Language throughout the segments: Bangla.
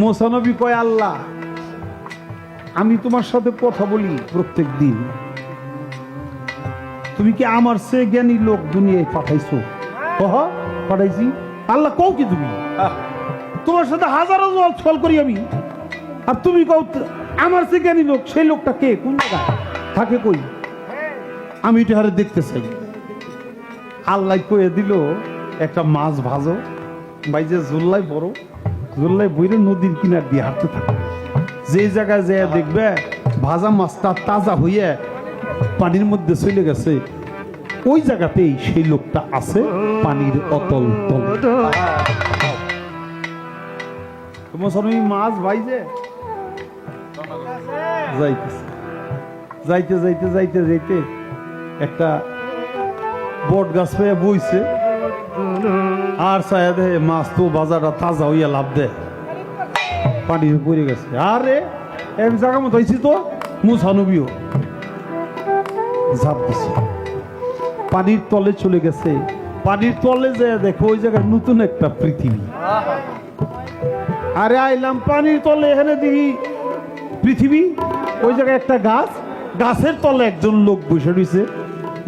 মুসা নবী কয়, আল্লাহ আমি তোমার সাথে কথা বলি প্রত্যেক দিন, তুমি কি আমার চেয়ে জ্ঞানী লোক দুনিয়ায় পাঠাইছো? কহ পাঠাইছি। আল্লাহ কও কি তুমি? তোমার সাথে হাজারো ছল করি আমি, আর তুমি কও আমার চেয়ে জ্ঞানী লোক। সেই লোকটা কে, কোন জায়গায় থাকে, কই? আমি এটা হারে দেখতে চাই। আল্লাহ কয়ে দিল, একটা মাছ ভাজো ভাই, যে জুল্লাই বড় জুল্লাই বইরে নদীর কিনার দিয়ে হাঁটতে থাকে, যে জায়গায় যে দেখবে ভাজা মাছটা তাজা হইয়া পানির মধ্যে চলে গেছে, ওই জায়গাতেই সেই লোকটা আছে পানির অতল তল। মাছ ভাইজে যাইতেছে, যাইতে যাইতে যাইতে যাইতে একটা বট গাছ হয়ে বইছে, আর ছায়া দেয় মাছ তো বাজারটা তাজা হইয়া লাভ দেয়, পানি পড়ে গেছে। আরে এক জায়গা মতো হয়েছি তো, মুসা নবীও ঝাঁপ দিছে, পানির তলে চলে গেছে। পানির তলে যায় দেখো ওই জায়গায় নতুন একটা পৃথিবী। আরে আইলাম পানির তলে, এখানে দেখি পৃথিবী, ওই জায়গায় একটা গাছ, গাছের তলে একজন লোক বসে রয়েছে,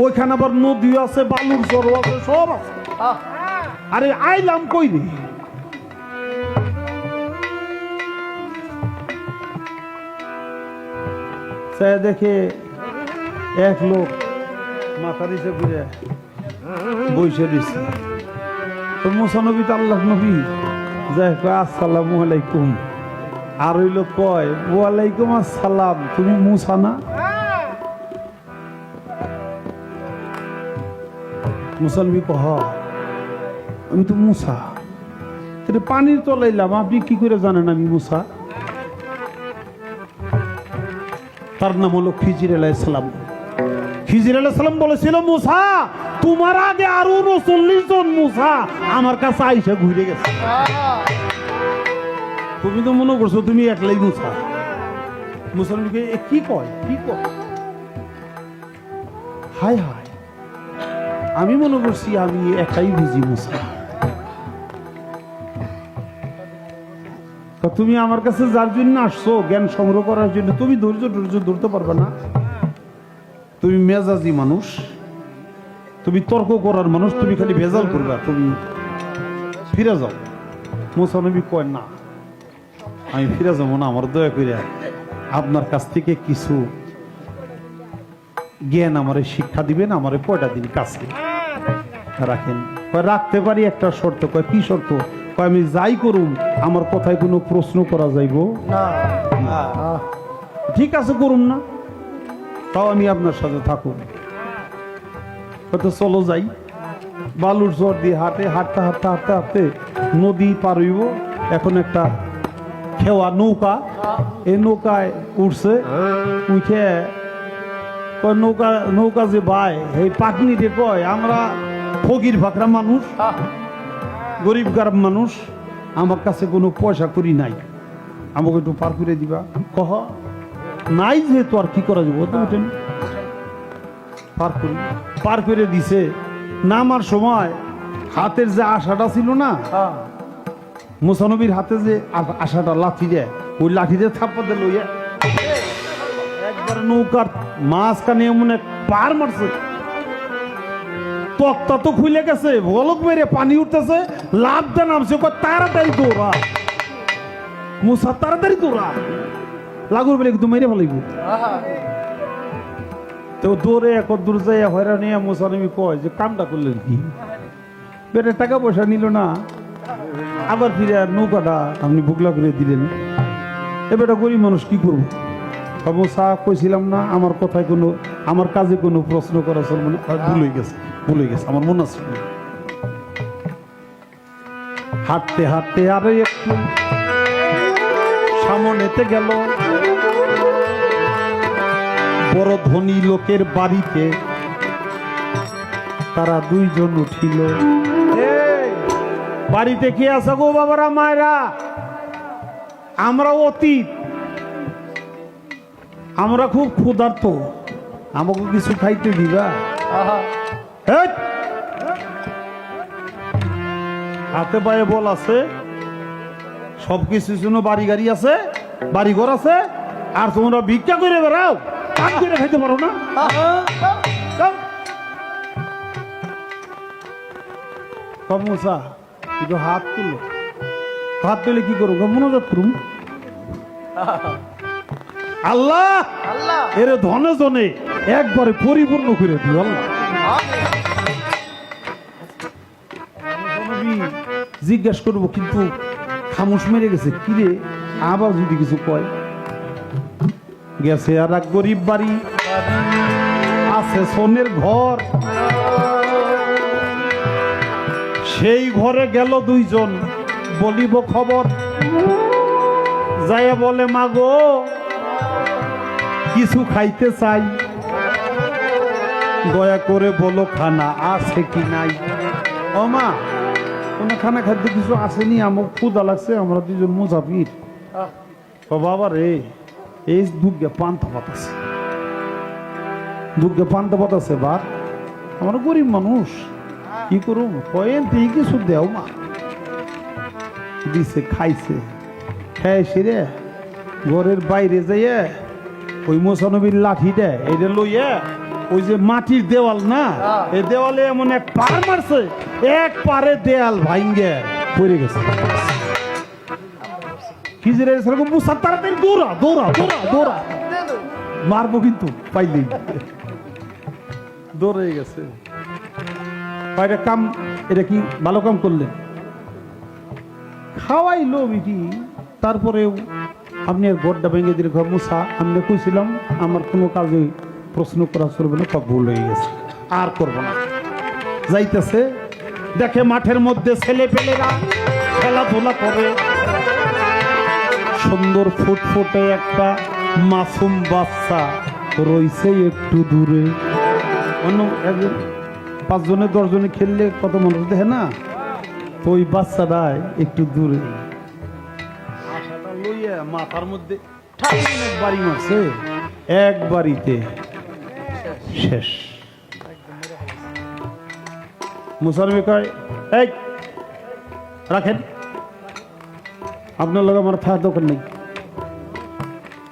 ওইখানে আবার নদী আছে, বালুর চর আছে, সব আছে। আরে আইলাম কই রে, দেখে এক লোক মাথা নিচে ঘুরে বসে দিচ্ছে। তো মুসা নবী তো আল্লাহ নবী, যাই কয় আসসালামু আলাইকুম। আর ওই লোক কয়, ওয়ালাইকুম আসসালাম, তুমি মুসা না? মুসা নবী কহ, আমি তো মুসা। পানির তলে এলাম, আপনি কি করে জানেন আমি মুসা? তার নাম হলো খিজির আলাইহিস সালাম। খিজির আলাইহিস সালাম বলেছিল, মুসা তোমার আগে আরো 39 জন মুসা আমার কাছে আইসা ঘুরে গেছে, তুমি তো মনে করছো তুমি একলাই মুসা। মুসলমানকে কি কয়, কি কয়? হায় হায়, আমি মনে করছি আমি একাই বুঝি মুসা। তুমি আমার কাছে যার জন্য আসছো, জ্ঞান সংগ্রহ করার জন্য, তুমি ধৈর্য ধরতে পারবে না। তুমি মেজাজি মানুষ, তুমি তর্ক করার মানুষ, তুমি খালি ভেজাল করবা, তুমি ফিরে যাও। মুসা নবী কয়, না আমি ফিরে যাবো না, আমার দয়া করে আপনার কাছ থেকে কিছু জ্ঞান আমারে শিক্ষা দিবেন, আমারে কয়টা দিন কাছে রাখেন। রাখতে পারি একটা শর্ত। কয় কি শর্ত? কয় আমি যাই করুম আমার কথায় কোনো প্রশ্ন করা যাইব না। ঠিক আছে করুম না, তাও আমি আপনার সাথে থাকুন। হয়তো চলো যাই। বালুর চর দিয়ে হাঁটে, হাঁটতে হাঁটতে হাঁটতে হাঁটতে নদী পার হইব। এখন একটা খেওয়া নৌকা, এই নৌকায় উঠছে, উঠে কয় নৌকা নৌকা যে বাই, এই পাকনিতে কয় আমরা ফকির ফাকরা মানুষ, গরিব গরিব মানুষ, আমার কাছে কোনো পয়সা করি নাই, আমাকে একটু পার করে দিবা। কহ নাই যেহেতু আর কি করা যাবো, তো উঠেন পার করি। পার করে দিছে। নামার সময় হাতের যে আশাটা ছিল না, মুসা নবীর হাতে যে আশাটা লাঠি দেয়, ওই লাঠি দিয়ে থাপ্পা দিল, একবার নৌকার মাঝখানে এমন এক পার মারছে, তক্তা তো খুলে গেছে, বলক মেরে পানি উঠতেছে, লাভ দেন নামছে, তাড়াতাড়ি দৌড়া মুসা, তাড়াতাড়ি দৌড়া, লাগুর বেলে একদম মেরে ফেলাইব। তো দৌড়ে এক দূর যাই হয়রান নিয়ে মুসা নবী কয় যে কামটা করলেন কি? বেটা টাকা পয়সা নিল না, আবার ফিরে নৌকাটা আপনি বুকলা করে দিলেন, এবার গরিব মানুষ কি করবো? মুসা কইছিলাম না আমার কথায় কোনো, আমার কাজে কোনো প্রশ্ন করা চলবে না। ভুলে গেছে, ভুলে গেছে, আমার মনে আছে। হাঁটতে হাঁটতে আরো একটু সামনেতে গেল, বড় ধনী লোকের বাড়িতে তারা দুইজন উঠিল। বাড়িতে কি আছে গো বাবারা মায়েরা? আমরা অতীত, আমরা খুব ক্ষুধার্ত, আমাকে কিছু খাইতে দিবা? হাতে পায়ে বল আছে, সবকিছুর জন্য বাড়ি গাড়ি আছে, বাড়ি ঘর আছে, আর তোমরা ভিক্ষা করে বেড়াও, কাজ করে খাইতে পারো না? মুসা একটু হাত তুলো, হাত তুলে কি করবো? মনোযোগ করুন। আল্লাহ এর ধনে জনে একবারে পরিপূর্ণ করে দিও আল্লাহ। জিজ্ঞাসা করবো কিন্তু খামোশ মেরে গেছে, কিরে আবার যদি কিছু কয়। গেছে আর এক গরিব বাড়ি, আছে সোনের ঘর, সেই ঘরে গেল দুইজন, বলিব খবর। যাইয়া বলে মা গো কিছু খাইতে চাই, দয়া করে বলো খানা আছে কি নাই। ও মা কোন খানা খাদ্য কিছু আসেনি, আমার ক্ষুধা লাগছে, আমরা দুজন মুসাফির। ও বাবা রে, এই দুর্গে পান্তা পাত আছে, দুর্গে পান্তা পাত আছে, বা আমরা গরিব মানুষ কি করুম, কয়েন তুই কিছু দেও মা। দিছে, খাইছে, খাইছে রে ঘরের বাইরে যাইয়ে ওই মোসানবীর লাঠি দেয়, এটা লইয়া ওই যে মাটির দেওয়াল না, এই দেওয়ালে এমন এক পার মারছে, এক পারে দেয়াল ভাঙ্গে পড়ে গেছে। কি যে সেরকম মুসার তাড়াতাড়ি দৌড়া দৌড়া দৌড়া দৌড়া, মারবো কিন্তু পাইলেই, দৌড়ে গেছে। এটা কাম, এটা কি ভালো কাম করলেন, খাওয়াইলো বিটি। তারপরেও আপনি আর গড্ডা ভেঙে দিলে ঘর মুসা, আমি কইছিলাম আমার কোনো কাজে প্রশ্ন করা চলবে না, সব ভুল হয়ে গেছে, আর করবো না। যাইতেছে, দেখে মাঠের মধ্যে ছেলে পেলেরা খেলাধুলা করে, সুন্দর ফুটফুটে একটা মাসুম বাচ্চা রইছে একটু দূরে। অন্য একজন 5 জনে 10 জনে খেললে কত মানুষ দেখে না, তো ওই বাচ্চাটাই একটু দূরে, আশাটা লইয়া মাথার মধ্যে বাড়ি মারছে, এক বাড়িতে শেষ। মুসারবি কয় এই রাখেন, আপনার লোক আমার থাকার দরকার নেই।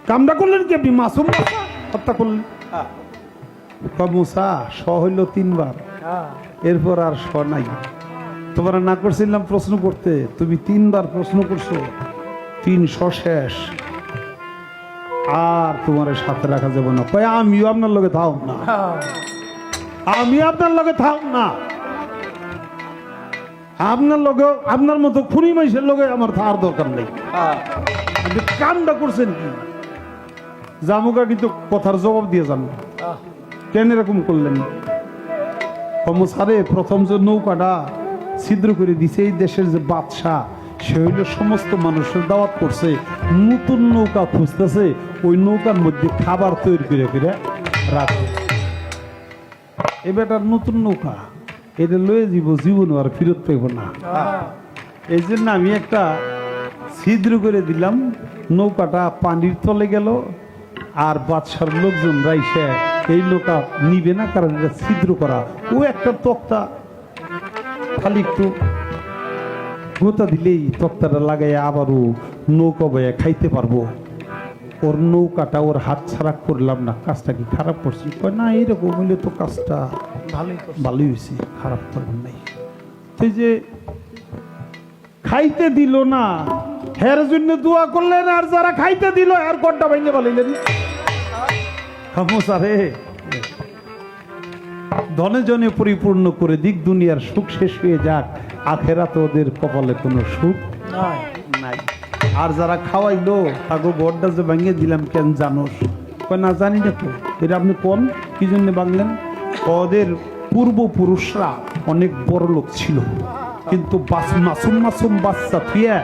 কামটা করলেন কি আপনি, মাসুম হত্যা করলেন। মুসা স হইল 3 বার, এরপর আর স নাই। তোমরা না করছিলাম প্রশ্ন করতে, তুমি 3 বার প্রশ্ন করছো, 300 শেষ, আর তোমার সাথে রাখা যাবে না। কয় আমিও আপনার লগে থাও না, আমি আপনার লগে থাও না, আপনার লগে আপনার মতো খুনি মানুষের লগে আমার থাকার দরকার নেই। কামটা করছেন কি জামুকা, কিন্তু কথার জবাব দিয়ে যান, কেন এরকম করলেন? কমসারে প্রথম যে নৌকাটা ছিদ্র করে দিছে, এই দেশের যে বাদশাহ সে হইল সমস্ত মানুষের দাওয়াত করছে, নতুন নৌকা খুঁজতেছে, ওই নৌকার মধ্যে খাবার তৈরি করে করে রাখে। এ বেটার নতুন নৌকা, এটা লয়ে যাব, জীবন আর ফিরত পাইব না। এই জন্য আমি একটা ছিদ্র করে দিলাম, নৌকাটা পানির তলে গেল, আর বাদশার লোকজন রাইসে এই নৌকা নিবে না, কারণ এটা ছিদ্র করা। ও একটা তক্তা খালি একটু গোতা দিলেই তক্তাটা লাগাই আবারও নৌকা বয়ে খাইতে পারবো। ওর নৌকাটা ওর হাত ছাড়া করলাম না, কাজটা কি খারাপ করছি? কয় না, এইরকম হইলে তো কাজটা ভালোই হয়েছে, খারাপ করবেন নাই। সেই যে খাইতে দিল না, হের জন্য দোয়া করলেন, আর যারা খাইতে দিল আর গড্ডা ভেঙে বলিলেন। খামোসারে ধনে জনে পরিপূর্ণ করে দিক, দুনিয়ার সুখ শেষ হয়ে যাক, আখেরাতে ওদের কপালে কোনো সুখ নাই। আর যারা খাওয়াইলো তাকে গড্ডা যে ভেঙে দিলাম, কেন জানোস? কয় না জানি না তো। এটা আপনি কোন কি জন্য ভাঙলেন? ওদের পূর্বপুরুষরা অনেক বড় লোক ছিল, কিন্তু মাসুম মাসুম বাচ্চা থুয়ে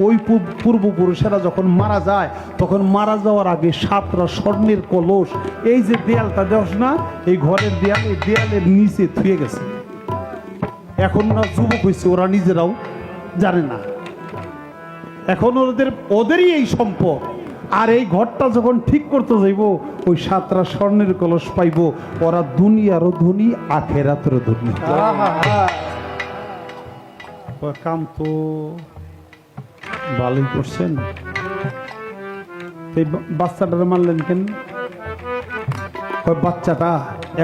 ওই পূর্বপুরুষেরা যখন মারা যায়, তখন মারা যাওয়ার আগে 7টা স্বর্ণের কলস, এই যে দেয়ালটা দেওয়া না, এই ঘরের দেয়াল, এই দেয়ালের নিচে থুয়ে গেছে। এখন না যুবক হয়েছে, ওরা নিজেরাও জানে না, এখন ওদেরই এই সম্পদ। আর এই ঘরটা যখন ঠিক করতে যাইব, ওই 7টা স্বর্ণের কলস পাইব, ওরা দুনিয়ারও ধনী, আখেরাতেরও ধনী। কাম তো ভালোই করছেন। এই বাচ্চাটারে মারলেন কেন? বাচ্চাটা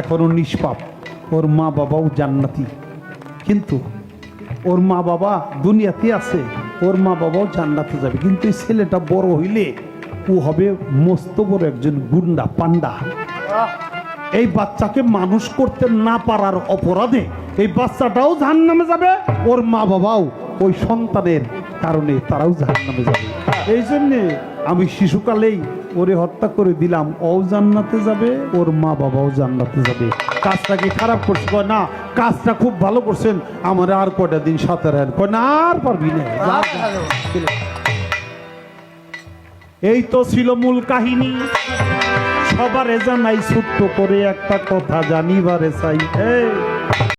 এখনো নিষ্পাপ, ওর মা বাবাও জান্নাতি, কিন্তু ওর মা বাবা দুনিয়াতে আছে, ওর মা বাবাও জান্নাতে যাবে, কিন্তু এই ছেলেটা বড় হইলে ও হবে মস্ত বড় একজন গুন্ডা পান্ডা। এই বাচ্চাকে মানুষ করতে না পারার অপরাধে এই বাচ্চাটাও জাহান্নামে যাবে, ওর মা বাবাও ওই সন্তানের কারণে তারাও জাহান্নামে যাবে। এই জন্যে আমি শিশুকালেই ওরে হত্যা করে দিলাম, ও জান্নাতে যাবে, ওর মা বাবাও জান্নাতে যাবে। কাজটা কি খারাপ করছে? কয় না, কাজটা খুব ভালো করছেন, আমার আর কয়টা দিন সাথে রাখেন। কয় না, আর পারবি না। এই তো ছিল মূল কাহিনী। সবারে জানাই ছোট্ট করে একটা কথা জানিবারে চাই।